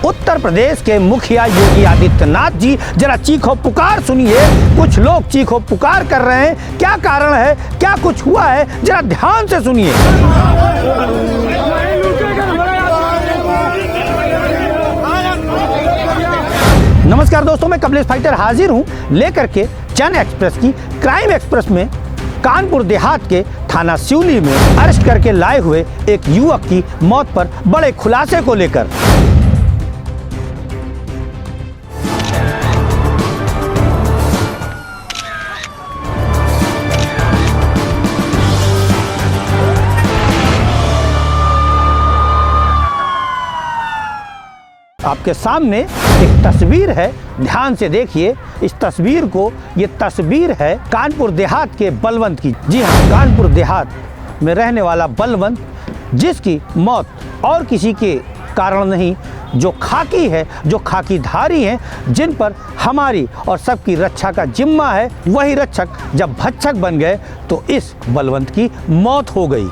उत्तर प्रदेश के मुखिया योगी आदित्यनाथ जी जरा चीखो पुकार सुनिए। कुछ लोग चीखो पुकार कर रहे हैं, क्या कारण है, क्या कुछ हुआ है, जरा ध्यान से सुनिए। नमस्कार दोस्तों, मैं कमलेश फाइटर हाजिर हूं लेकर के जन एक्सप्रेस की क्राइम एक्सप्रेस में कानपुर देहात के थाना सिवली में अरेस्ट करके लाए हुए एक युवक की मौत पर बड़े खुलासे को लेकर। आपके सामने एक तस्वीर है, ध्यान से देखिए इस तस्वीर को। ये तस्वीर है कानपुर देहात के बलवंत की। जी हाँ, कानपुर देहात में रहने वाला बलवंत, जिसकी मौत और किसी के कारण नहीं, जो खाकी है, जो खाकीधारी हैं, जिन पर हमारी और सबकी रक्षा का जिम्मा है, वही रक्षक जब भक्षक बन गए तो इस बलवंत की मौत हो गई।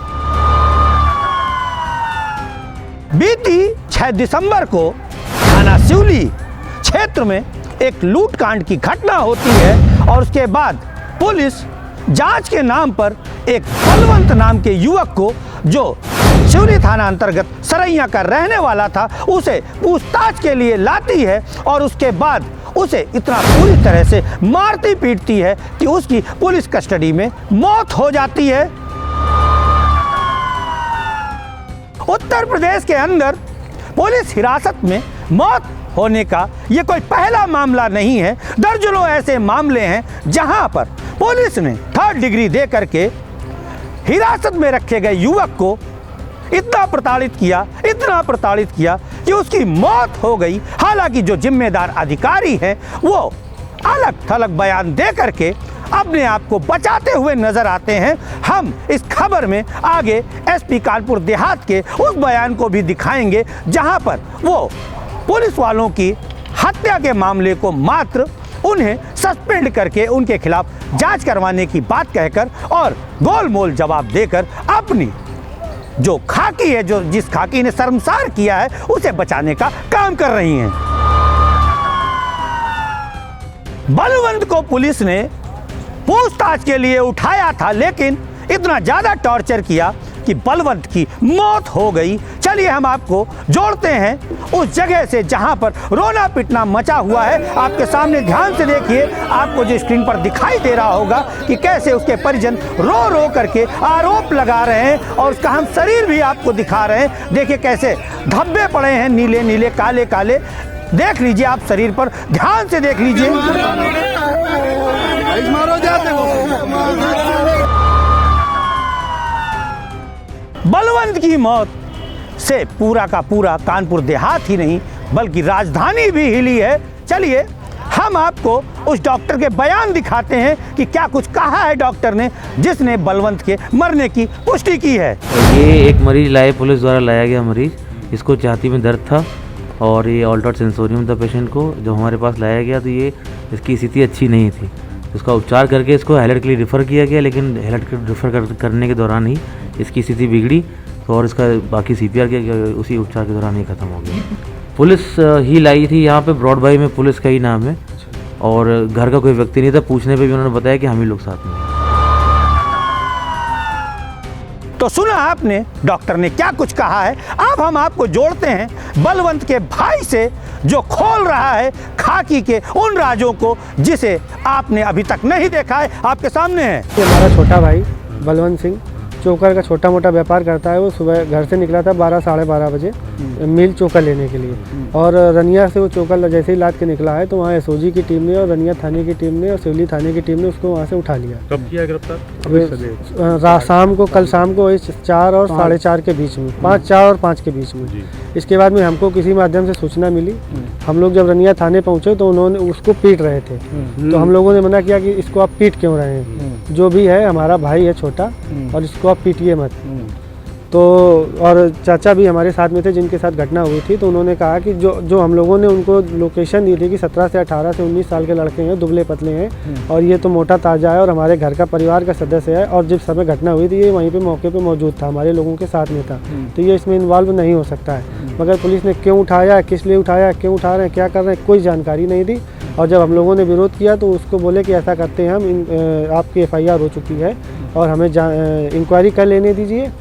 बीती 6 दिसंबर को थाना सिवली क्षेत्र में एक लूटकांड की घटना होती है और उसके बाद पुलिस जांच के नाम पर एक बलवंत नाम के युवक को, जो सिवली थाना अंतर्गत सरैया का रहने वाला था, उसे पूछताछ के लिए लाती है और उसके बाद उसे इतना पूरी तरह से मारती पीटती है कि उसकी पुलिस कस्टडी में मौत हो जाती है। उत्तर प्रदेश के अंदर पुलिस हिरासत में मौत होने का ये कोई पहला मामला नहीं है। दर्जनों ऐसे मामले हैं जहां पर पुलिस ने 3rd डिग्री दे करके हिरासत में रखे गए युवक को इतना प्रताड़ित किया कि उसकी मौत हो गई। हालांकि जो जिम्मेदार अधिकारी हैं वो अलग थलग बयान दे करके अपने आप को बचाते हुए नजर आते हैं। हम इस खबर में आगे एसपी कानपुर देहात के उस बयान को भी दिखाएंगे जहां पर वो पुलिस वालों की हत्या के मामले को मात्र उन्हें सस्पेंड करके उनके खिलाफ जांच करवाने की बात कहकर और गोलमोल जवाब देकर अपनी जो खाकी है, जो जिस खाकी ने शर्मसार किया है, उसे बचाने का काम कर रही हैं। बलवंत को पुलिस ने पूछताछ के लिए उठाया था, लेकिन इतना ज्यादा टॉर्चर किया कि बलवंत की मौत हो गई। चलिए हम आपको जोड़ते हैं उस जगह से जहां पर रोना पिटना मचा हुआ है। आपके सामने ध्यान से देखिए, आपको जो स्क्रीन पर दिखाई दे रहा होगा कि कैसे उसके परिजन रो रो करके आरोप लगा रहे हैं और उसका हम शरीर भी आपको दिखा रहे हैं। देखिए कैसे धब्बे पड़े हैं, नीले नीले काले काले। देख लीजिए आप शरीर पर, ध्यान से देख लीजिए। बलवंत की मौत से पूरा का पूरा कानपुर देहात ही नहीं बल्कि राजधानी भी हिली है। चलिए हम आपको उस डॉक्टर के बयान दिखाते हैं कि क्या कुछ कहा है डॉक्टर ने, जिसने बलवंत के मरने की पुष्टि की है। ये एक मरीज लाए, पुलिस द्वारा लाया गया मरीज। इसको छाती में दर्द था और ये ऑल्टर्ड सेंसोरियम था पेशेंट को, जो हमारे पास लाया गया। तो ये इसकी स्थिति अच्छी नहीं थी, इसका उपचार करके इसको हैलट के लिए रेफ़र किया गया, लेकिन हैलट के रेफ़र करने के दौरान ही इसकी स्थिति बिगड़ी और इसका बाकी CPR किया, उसी उपचार के दौरान ही ख़त्म हो गया। पुलिस ही लाई थी यहाँ पे, ब्रॉडबाई में पुलिस का ही नाम है और घर का कोई व्यक्ति नहीं था। पूछने पे भी उन्होंने बताया कि हम ही लोग साथ में हैं। तो सुना आपने डॉक्टर ने क्या कुछ कहा है। अब हम आपको जोड़ते हैं बलवंत के भाई से, जो खोल रहा है खाकी के उन राजों को जिसे आपने अभी तक नहीं देखा है। आपके सामने है हमारा छोटा भाई बलवंत सिंह, चोकर का छोटा मोटा व्यापार करता है। वो सुबह घर से निकला था 12 साढ़े 12 बजे मिल चोकर लेने के लिए, और रनिया से वो चोकर जैसे ही लाद के निकला है तो वहाँ SOG की टीम ने और रनिया थाने की टीम ने और सिवली थाने की टीम ने उसको वहाँ से उठा लिया। कब किया गिरफ्तार? शाम को, कल शाम को 4 और 4:30 के बीच में, 5, 4 और 5 के बीच में। इसके बाद में हमको किसी माध्यम से सूचना मिली। हम लोग जब रनिया थाने पहुँचे तो उन्होंने उसको पीट रहे थे, तो हम लोगों ने मना किया कि इसको आप पीट क्यों रहे हैं, जो भी है हमारा भाई है छोटा और इसको आप पीटिए मत। तो और चाचा भी हमारे साथ में थे जिनके साथ घटना हुई थी। तो उन्होंने कहा कि जो हम लोगों ने उनको लोकेशन दी थी कि 17 से 18 से 19 साल के लड़के हैं, दुबले पतले हैं और ये तो मोटा ताज़ा है और हमारे घर का परिवार का सदस्य है, और जिस समय घटना हुई थी ये वहीं पे मौके पे मौजूद था, हमारे लोगों के साथ में था, तो ये इसमें इन्वॉल्व नहीं हो सकता है। मगर पुलिस ने क्यों उठाया, किस लिए उठाया, क्यों उठा रहे हैं, क्या कर रहे हैं, कोई जानकारी नहीं दी। और जब हम लोगों ने विरोध किया तो उसको बोले कि ऐसा करते हैं हम, आपकी FIR हो चुकी है और हमें इंक्वायरी कर लेने दीजिए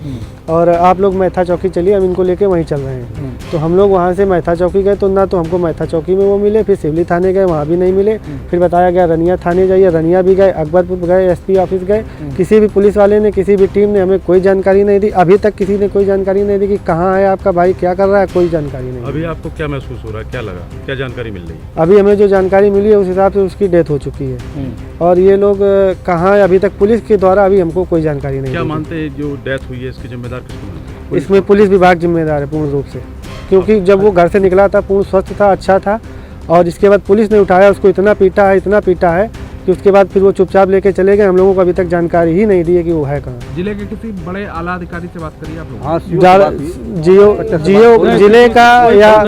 और आप लोग मैथा चौकी चलिए, हम इनको लेके वहीं चल रहे हैं। तो हम लोग वहाँ से मैथा चौकी गए तो ना तो हमको मैथा चौकी में वो मिले, फिर सिवली थाने गए, वहाँ भी नहीं मिले। फिर बताया गया रनिया थाने जाइए, रनिया भी गए, अकबरपुर गए, SP ऑफिस गए, किसी भी पुलिस वाले ने, किसी भी टीम ने हमें कोई जानकारी नहीं दी। अभी तक किसी ने कोई जानकारी नहीं दी कि कहाँ है आपका भाई, क्या कर रहा है, कोई जानकारी नहीं। अभी आपको क्या महसूस हो रहा है, क्या लगा, क्या जानकारी मिल रही है? अभी हमें जो जानकारी मिली है उस हिसाब से उसकी डेथ हो चुकी है और ये लोग कहाँ है अभी तक पुलिस के द्वारा अभी हमको कोई जानकारी नहीं। क्या मानते हैं जो डेथ हुई है इसके जिम्मेदार किसको मानते हैं? इसमें पुलिस विभाग जिम्मेदार है पूर्ण रूप से, क्योंकि जब वो घर से निकला था पूर्ण स्वस्थ था, अच्छा था, और इसके बाद पुलिस ने उठाया, उसको इतना पीटा है कि उसके बाद फिर वो चुपचाप लेके चले गए। हम लोगों को अभी तक जानकारी ही नहीं दी है कि वो है कहाँ। जिले के किसी बड़े आला अधिकारी से बात करिए आप लोग? हाँ, जियो जिले का या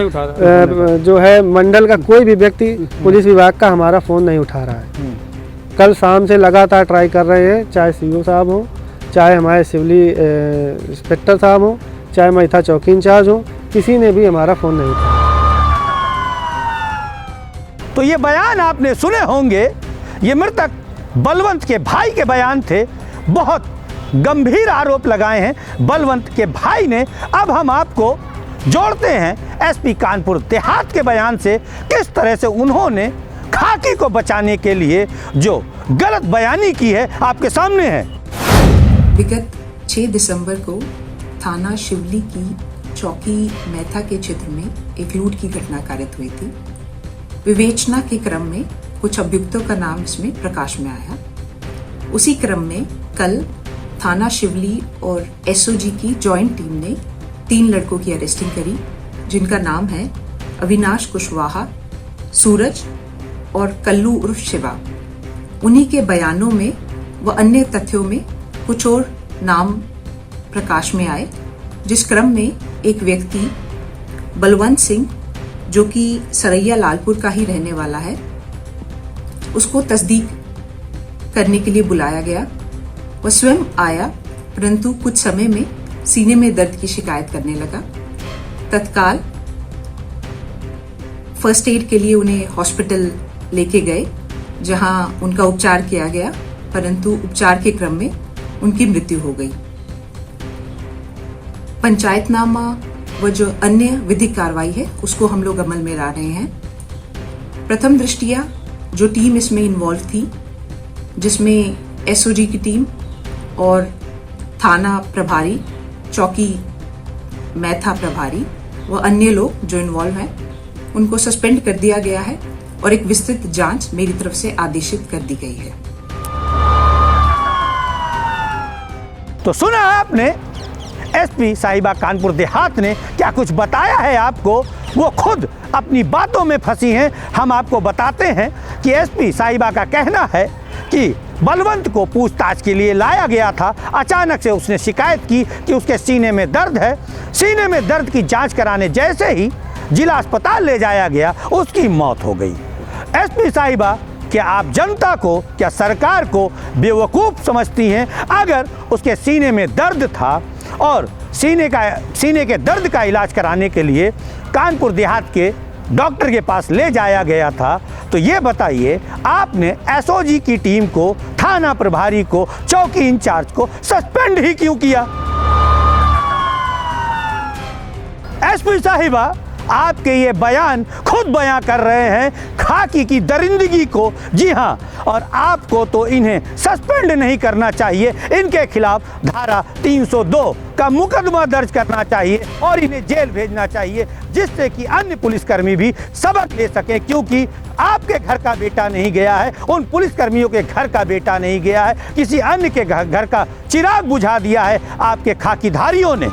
जो है मंडल का कोई भी व्यक्ति पुलिस विभाग का हमारा फ़ोन नहीं उठा रहा है। कल शाम से लगातार ट्राई कर रहे हैं, चाहे CO साहब हो, चाहे हमारे सिवली इंस्पेक्टर साहब हो, चाहे मैथा चौकी इंचार्ज हो, किसी ने भी हमारा फ़ोन नहीं उठाया। तो ये बयान आपने सुने होंगे, ये मृतक बलवंत के भाई के बयान थे। बहुत गंभीर आरोप लगाए हैं बलवंत के भाई ने। अब हम आपको जोड़ते हैं SP कानपुर देहात के बयान से, किस तरह से उन्होंने खाकी को बचाने के लिए जो गलत बयानी की है आपके सामने है। विगत 6 दिसंबर को थाना शिवली की चौकी मैथा के क्षेत्र में एक लूट की घटना कारित हुई थी। विवेचना के क्रम में कुछ अभियुक्तों का नाम इसमें प्रकाश में आया। उसी क्रम में कल थाना शिवली और SOG की जॉइंट टीम ने 3 लड़कों की अरेस्टिंग करी, जिनका नाम है अविनाश कुशवाहा, सूरज और कल्लू उर्फ शिवा। उन्हीं के बयानों में व अन्य तथ्यों में कुछ और नाम प्रकाश में आए, जिस क्रम में एक व्यक्ति बलवंत सिंह, जो कि सरैया लालपुर का ही रहने वाला है, उसको तस्दीक करने के लिए बुलाया गया। वह स्वयं आया, परंतु कुछ समय में सीने में दर्द की शिकायत करने लगा। तत्काल फर्स्ट एड के लिए उन्हें हॉस्पिटल लेके गए, जहां उनका उपचार किया गया, परंतु उपचार के क्रम में उनकी मृत्यु हो गई। पंचायतनामा व जो अन्य विधिक कार्रवाई है उसको हम लोग अमल में ला रहे हैं। प्रथम दृष्टिया जो टीम इसमें इन्वॉल्व थी, जिसमें SOG की टीम और थाना प्रभारी, चौकी मैथा प्रभारी व अन्य लोग जो इन्वॉल्व हैं, उनको सस्पेंड कर दिया गया है और एक विस्तृत जांच मेरी तरफ से आदेशित कर दी गई है। तो सुना आपने SP साहिबा कानपुर देहात ने क्या कुछ बताया है आपको। वो खुद अपनी बातों में फंसी हैं। हम आपको बताते हैं कि SP साहिबा का कहना है कि बलवंत को पूछताछ के लिए लाया गया था। अचानक से उसने शिकायत की कि उसके सीने में दर्द है। सीने में दर्द की जांच कराने जैसे ही जिला अस्पताल ले जाया गया, उसकी मौत हो गई। SP साहिबा, क्या आप जनता को, क्या सरकार को बेवकूफ़ समझती हैं? अगर उसके सीने में दर्द था और सीने के दर्द का इलाज कराने के लिए कानपुर देहात के डॉक्टर के पास ले जाया गया था, तो ये बताइए आपने SOG की टीम को, थाना प्रभारी को, चौकी इंचार्ज को सस्पेंड ही क्यों किया? SP साहिबा, आपके ये बयान खुद बयां कर रहे हैं खाकी की दरिंदगी को। जी हाँ, और आपको तो इन्हें सस्पेंड नहीं करना चाहिए, इनके खिलाफ धारा 302 का मुकदमा दर्ज करना चाहिए और इन्हें जेल भेजना चाहिए, जिससे कि अन्य पुलिसकर्मी भी सबक ले सकें। क्योंकि आपके घर का बेटा नहीं गया है, उन पुलिसकर्मियों के घर का बेटा नहीं गया है, किसी अन्य के घर का चिराग बुझा दिया है आपके खाकीधारियों ने।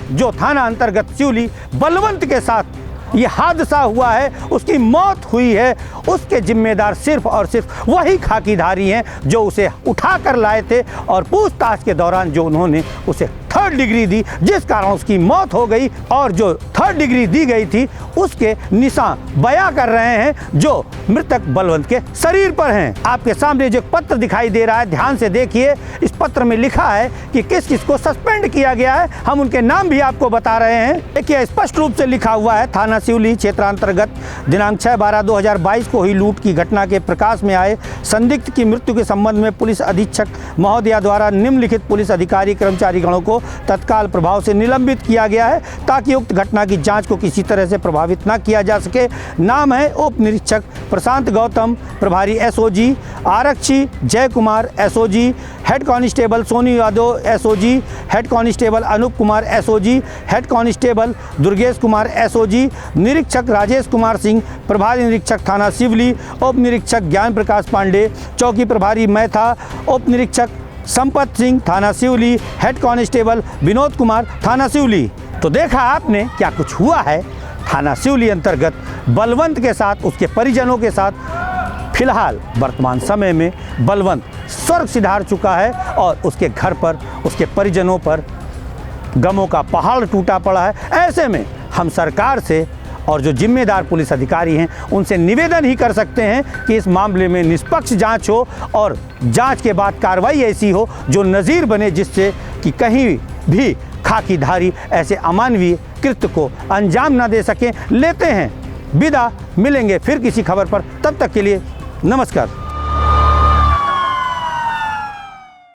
जो थाना अंतर्गत सिवली बलवंत के साथ ये हादसा हुआ है, उसकी मौत हुई है, उसके जिम्मेदार सिर्फ और सिर्फ वही खाकीधारी हैं जो उसे उठा कर लाए थे और पूछताछ के दौरान जो उन्होंने उसे 3rd डिग्री दी, जिस कारण उसकी मौत हो गई। और जो 3rd डिग्री दी गई थी उसके निशान बयां कर रहे हैं जो मृतक बलवंत के शरीर पर हैं। आपके सामने जो पत्र दिखाई दे रहा है, ध्यान से देखिए। इस पत्र में लिखा है कि किस किस को सस्पेंड किया गया है, हम उनके नाम भी आपको बता रहे हैं। देखिए, स्पष्ट रूप से लिखा हुआ है, थाना सिवली क्षेत्रांतर्गत दिनांक 6/12/2022 को हुई लूट की घटना के प्रकाश में आए संदिग्ध की मृत्यु के संबंध में पुलिस अधीक्षक महोदया द्वारा निम्नलिखित पुलिस अधिकारी कर्मचारी गणों को तत्काल प्रभाव से निलंबित किया गया है ताकि उक्त घटना की जांच को किसी तरह से प्रभावित न किया जा सके। नाम है उप निरीक्षक प्रशांत गौतम, प्रभारी एसओजी, आरक्षी Jai Kumar SOG, head constable Sonu Yadav SOG, head constable Anup Kumar SOG, head constable Durgesh Kumar SOG, निरीक्षक राजेश कुमार सिंह, प्रभारी निरीक्षक थाना सिवली, उप निरीक्षक ज्ञान प्रकाश पांडे, चौकी प्रभारी मैथा, उप निरीक्षक संपत सिंह थाना सिवली, हेड कांस्टेबल विनोद कुमार थाना सिवली। तो देखा आपने क्या कुछ हुआ है थाना सिवली अंतर्गत बलवंत के साथ, उसके परिजनों के साथ। फिलहाल वर्तमान समय में बलवंत स्वर्ग सिधार चुका है और उसके घर पर, उसके परिजनों पर गमों का पहाड़ टूटा पड़ा है। ऐसे में हम सरकार से और जो जिम्मेदार पुलिस अधिकारी हैं उनसे निवेदन ही कर सकते हैं कि इस मामले में निष्पक्ष जांच हो और जांच के बाद कार्रवाई ऐसी हो जो नज़ीर बने, जिससे कि कहीं भी खाकीधारी ऐसे अमानवीय कृत्य को अंजाम न दे सकें। लेते हैं विदा, मिलेंगे फिर किसी खबर पर, तब तक के लिए नमस्कार।